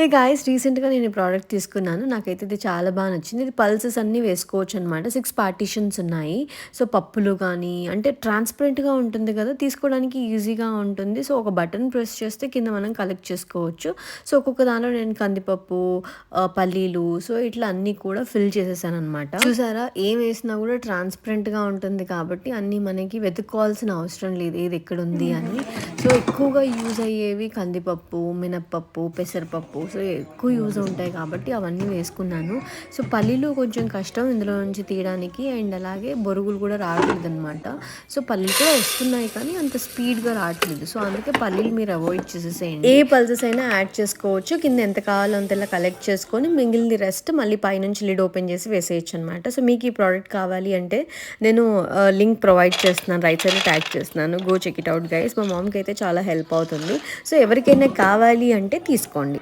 Hey guys, రీసెంట్‌గా నేను ఈ ప్రోడక్ట్ తీసుకున్నాను. నాకైతే ఇది చాలా బాగా నచ్చింది. ఇది పల్సెస్ అన్నీ వేసుకోవచ్చనమాట. 6 పార్టిషన్స్ ఉన్నాయి. సో, పప్పులు కానీ అంటే ట్రాన్స్‌పరెంట్‌గా ఉంటుంది కదా! తీసుకోవడానికి ఈజీగా ఉంటుంది. సో, ఒక బటన్ ప్రెస్ చేస్తే కింద మనం కలెక్ట్ చేసుకోవచ్చు. సో, ఒక్కొక్క దానిలో నేను కందిపప్పు, పల్లీలు సో, ఇట్లా అన్నీ కూడా ఫిల్ చేసేసాననమాట. చూసారా? ఏం వేసినా కూడా ట్రాన్స్‌పరెంట్‌గా ఉంటుంది కాబట్టి అన్నీ మనకి వెతుక్కోవాల్సిన అవసరం లేదు ఏది ఎక్కడుంది అని. సో, ఎక్కువగా యూజ్ అయ్యేవి కందిపప్పు, మినప్పప్పు, పెసరపప్పు సో, ఎక్కువ యూజ్ ఉంటాయి కాబట్టి అవన్నీ వేసుకున్నాను. సో, పల్లీలు కొంచెం కష్టం ఇందులో నుంచి తీయడానికి అండ్ అలాగే బొరుగులు కూడా రావట్లేదనమాట. సో, పల్లీలు కూడా వస్తున్నాయి కానీ అంత స్పీడ్‌గా రావట్లేదు. సో, అందుకే పల్లీలు మీరు అవాయిడ్ చేసేసేయండి. ఏ పల్సెస్ అయినా యాడ్ చేసుకోవచ్చు. కింద ఎంత కావాలో అంతలా కలెక్ట్ చేసుకొని మిగిలింది రెస్ట్ మళ్ళీ పైనుంచి లిడ్ ఓపెన్ చేసి వేసేయచ్చు అనమాట. సో, మీకు ఈ ప్రోడక్ట్ కావాలి అంటే నేను లింక్ ప్రొవైడ్ చేస్తున్నాను. రైట్ సైడ్‌లో ట్యాగ్ చేస్తున్నాను. Go check it out guys. మా మామ్‌కి అయితే చాలా హెల్ప్ అవుతుంది. సో, ఎవరికైనా కావాలి అంటే తీసుకోండి.